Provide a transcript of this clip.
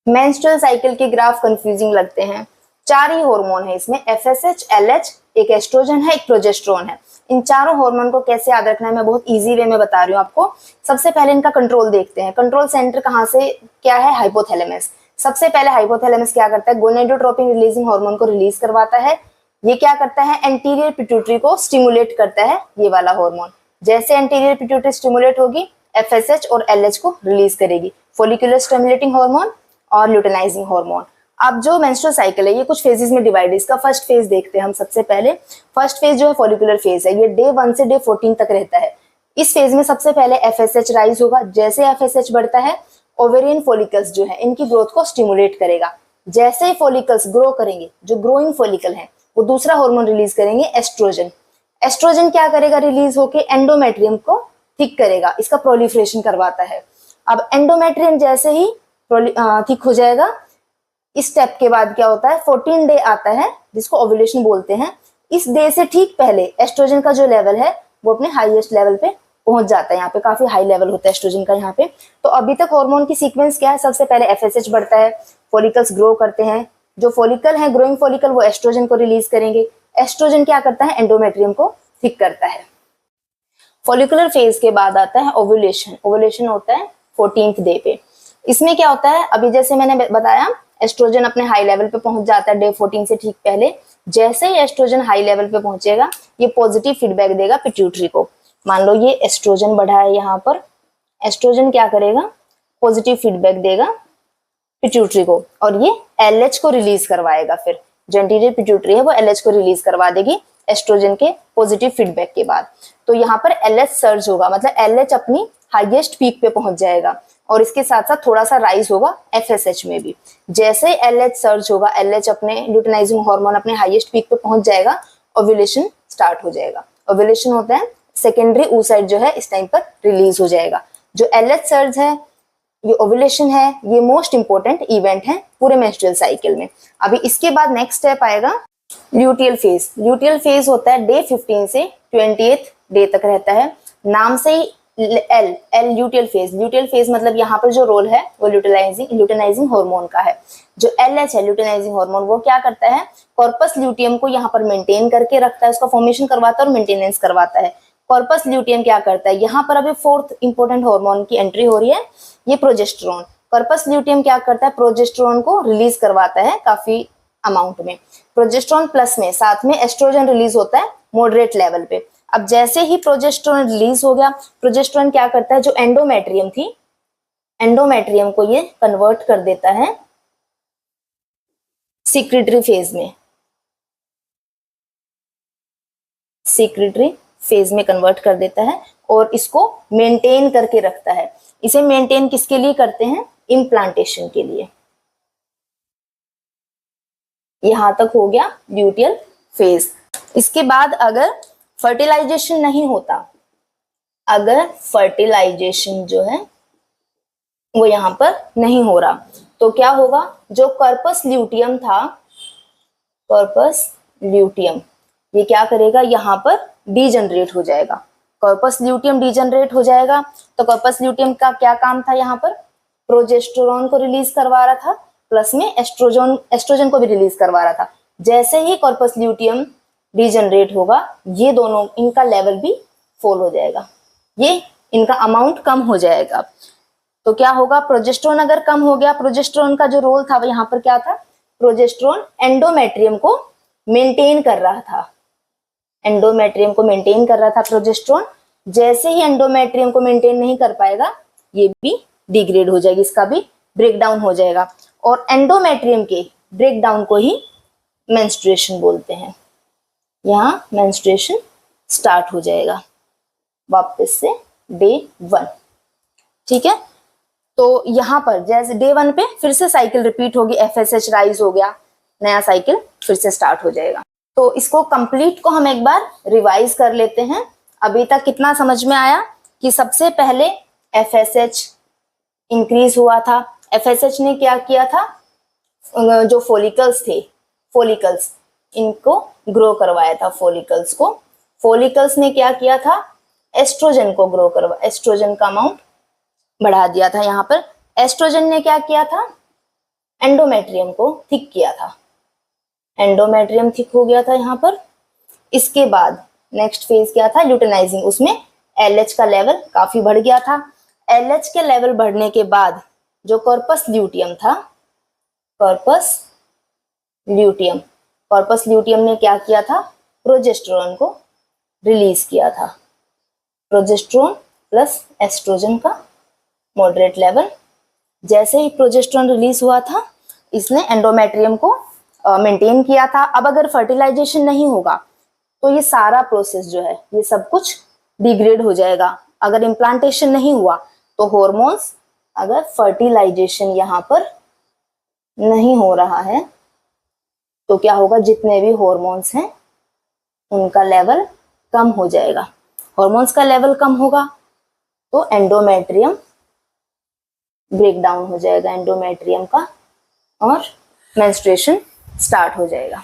Menstrual cycle के graph confusing लगते हैं। 4 ही हार्मोन है इसमें, एफएसएच, एलएच, एक एस्ट्रोजन है, एक प्रोजेस्टेरोन है। इन चारों हार्मोन को कैसे याद रखना है मैं बहुत इजी वे में बता रही हूँ आपको। सबसे पहले इनका कंट्रोल देखते हैं। कंट्रोल सेंटर कहाँ से क्या है, हाइपोथैलेमस। सबसे पहले हाइपोथैलेमस क्या करता है, गोनेडोट्रोपिन रिलीजिंग हार्मोन को रिलीज करवाता है। ये क्या करता है, एंटीरियर पिट्यूटरी को स्टिमुलेट करता है, ये वाला हार्मोन। जैसे एंटीरियर पिट्यूटरी स्टिमुलेट होगी, एफएसएच और एलएच को रिलीज करेगी, फोलिकुलर स्टिमुलेटिंग हार्मोन और ल्यूटेनाइजिंग हार्मोन। अब जो मेंस्ट्रुअल साइकिल है ये कुछ फेजेस में डिवाइड है। इसका फर्स्ट फेज देखते हैं हम सबसे पहले। फर्स्ट फेज जो है फॉलिकुलर फेज है, ये डे 1 से डे 14 तक रहता है। इस फेज में सबसे पहले एफएसएच राइज होगा। जैसे एफएसएच बढ़ता है, ओवेरियन फॉलिकल्स जो है इनकी ग्रोथ को स्टिमुलेट करेगा। जैसे ही फॉलिकल्स ग्रो करेंगे, जो ग्रोइंग फॉलिकल है वो दूसरा हार्मोन रिलीज करेंगे, एस्ट्रोजन। एस्ट्रोजन क्या करेगा, रिलीज होके एंडोमेट्रियम को थिक करेगा, इसका प्रोलिफरेशन करवाता है। अब एंडोमेट्रियम जैसे ही थिक हो जाएगा, इस स्टेप के बाद क्या होता है, 14 डे आता है जिसको ओव्यूलेशन बोलते हैं। इस डे से ठीक पहले एस्ट्रोजन का जो लेवल है वो अपने हाईएस्ट लेवल पे पहुंच जाता है। यहाँ पे काफी हाई लेवल होता है एस्ट्रोजन का यहाँ पे। तो अभी तक हार्मोन की सीक्वेंस क्या है, सबसे पहले एफएसएच बढ़ता है, फॉलिकल्स ग्रो करते हैं। जो फॉलिकल है, ग्रोइंग फॉलिकल, वो एस्ट्रोजन को रिलीज करेंगे। एस्ट्रोजन क्या करता है, एंडोमेट्रियम को थिक करता है। फॉलिकुलर फेज के बाद आता है ओव्यूलेशन। ओव्यूलेशन होता है 14th डे पे। इसमें क्या होता है, अभी जैसे मैंने बताया एस्ट्रोजन अपने हाई लेवल पे पहुंच जाता है डे 14 से ठीक पहले। जैसे ही एस्ट्रोजन हाई लेवल पे पहुंचेगा, ये पॉजिटिव फीडबैक देगा पिट्यूटरी को। मान लो ये एस्ट्रोजन बढ़ा है, यहाँ पर एस्ट्रोजन क्या करेगा, पॉजिटिव फीडबैक देगा पिट्यूटरी को, और ये एलएच को रिलीज करवाएगा। फिर जो एंटीरियर पिट्यूटरी है वो एलएच को रिलीज करवा देगी एस्ट्रोजन के पॉजिटिव फीडबैक के बाद। तो यहाँ पर एलएच सर्ज होगा, मतलब एलएच अपनी हाईएस्ट पीक पे पहुंच जाएगा, और इसके साथ साथ थोड़ा सा राइज होगा एफएसएच में भी। जैसे एलएच सर्ज होगा, एलएच अपने ल्यूटेनाइजिंग हार्मोन अपने हाईएस्ट पीक पे पहुंच जाएगा, ओव्यूलेशन स्टार्ट हो जाएगा। ओव्यूलेशन होता है सेकेंडरी oocyte जो है इस टाइम पर रिलीज हो जाएगा। जो एलएच सर्ज है, ये ओव्यूलेशन है, ये मोस्ट इंपॉर्टेंट इवेंट है पूरे मेंस्ट्रुअल साइकिल में। अभी इसके बाद नेक्स्ट स्टेप आएगा ल्यूटियल फेज। ल्यूटियल फेज होता है डे 15 से 20th डे तक रहता है। नाम से ही L luteal phase. Luteal phase मतलब यहाँ पर जो रोल है वो ल्यूटेनाइजिंग हार्मोन का है। जो एलएच है, ल्यूटेनाइजिंग हार्मोन, वो क्या करता है, कॉर्पस ल्यूटियम को यहाँ पर मेंटेन करके रखता है, उसका फॉर्मेशन करवाता है और मेंटेनेंस करवाता है। कॉर्पस ल्यूटियम क्या करता है, यहाँ पर अभी 4th इंपॉर्टेंट हार्मोन की एंट्री हो रही है, ये प्रोजेस्टेरोन। कॉर्पस ल्यूटियम क्या करता है, प्रोजेस्टेरोन को रिलीज करवाता है काफी अमाउंट में। प्रोजेस्टेरोन प्लस में साथ में एस्ट्रोजन रिलीज होता है मॉडरेट लेवल पे। अब जैसे ही प्रोजेस्टेरोन रिलीज हो गया, प्रोजेस्टेरोन क्या करता है, जो एंडोमेट्रियम थी, एंडोमेट्रियम को ये कन्वर्ट कर देता है सीक्रेटरी फेज में। सीक्रेटरी फेज में कन्वर्ट कर देता है और इसको मेंटेन करके रखता है। इसे मेंटेन किसके लिए करते हैं, इम्प्लांटेशन के लिए। यहां तक हो गया ल्यूटियल फेज। इसके बाद अगर फर्टिलाइजेशन नहीं होता, अगर फर्टिलाइजेशन जो है वो यहां पर नहीं हो रहा, तो क्या होगा, जो कॉर्पस ल्यूटियम था, कॉर्पस ल्यूटियम, ये क्या करेगा, यहां पर डीजनरेट हो जाएगा। कॉर्पस ल्यूटियम डीजनरेट हो जाएगा तो कॉर्पस ल्यूटियम का क्या काम था, यहाँ पर प्रोजेस्टेरोन को रिलीज करवा रहा था, प्लस में एस्ट्रोजन को भी रिलीज करवा रहा था। जैसे ही कॉर्पस ल्यूटियम डीजनरेट होगा, ये दोनों, इनका लेवल भी फॉल हो जाएगा, ये इनका अमाउंट कम हो जाएगा। तो क्या होगा, प्रोजेस्टेरोन अगर कम हो गया, प्रोजेस्टेरोन का जो रोल था वो यहाँ पर क्या था, प्रोजेस्टेरोन एंडोमेट्रियम को मेंटेन कर रहा था, एंडोमेट्रियम को मेंटेन कर रहा था प्रोजेस्टेरोन। जैसे ही एंडोमेट्रियम को मेंटेन नहीं कर पाएगा, ये भी डिग्रेड हो जाएगी, इसका भी ब्रेकडाउन हो जाएगा। और एंडोमेट्रियम के ब्रेकडाउन को ही मेंस्ट्रुएशन बोलते हैं। यहाँ मेंस्ट्रुएशन स्टार्ट हो जाएगा वापस से डे 1। ठीक है, तो यहाँ पर जैसे डे 1 पे फिर से साइकिल रिपीट होगी, एफएसएच राइज हो गया, नया साइकिल फिर से स्टार्ट हो जाएगा। तो इसको कंप्लीट को हम एक बार रिवाइज कर लेते हैं। अभी तक कितना समझ में आया कि सबसे पहले एफएसएच इंक्रीज हुआ था। एफएसएच ने क्या किया था, जो फॉलिकल्स थे, फॉलिकल्स, इनको ग्रो करवाया था, फॉलिकल्स को। फॉलिकल्स ने क्या किया था, एस्ट्रोजन को ग्रो करवा, एस्ट्रोजन का अमाउंट बढ़ा दिया था। यहाँ पर एस्ट्रोजन ने क्या किया था, एंडोमेट्रियम को थिक किया था, एंडोमेट्रियम थिक हो गया था यहाँ पर। इसके बाद नेक्स्ट फेज क्या था, ल्यूटेनाइजिंग, उसमें LH का लेवल काफी बढ़ गया था। LH के लेवल बढ़ने के बाद जो कॉर्पस ल्यूटियम था, कॉर्पस ल्यूटियम ने क्या किया था, प्रोजेस्टेरोन को रिलीज किया था, प्रोजेस्टेरोन प्लस एस्ट्रोजन का मॉडरेट लेवल। जैसे ही प्रोजेस्टेरोन रिलीज हुआ था, इसने एंडोमेट्रियम को मेंटेन किया था। अब अगर फर्टिलाइजेशन नहीं होगा तो ये सारा प्रोसेस जो है ये सब कुछ डिग्रेड हो जाएगा। अगर इम्प्लांटेशन नहीं हुआ तो हॉर्मोन्स, अगर फर्टिलाइजेशन यहाँ पर नहीं हो रहा है तो क्या होगा, जितने भी हॉर्मोन्स हैं उनका लेवल कम हो जाएगा। हॉर्मोन्स का लेवल कम होगा तो एंडोमेट्रियम ब्रेक डाउन हो जाएगा, एंडोमेट्रियम का, और मेंस्ट्रुएशन स्टार्ट हो जाएगा।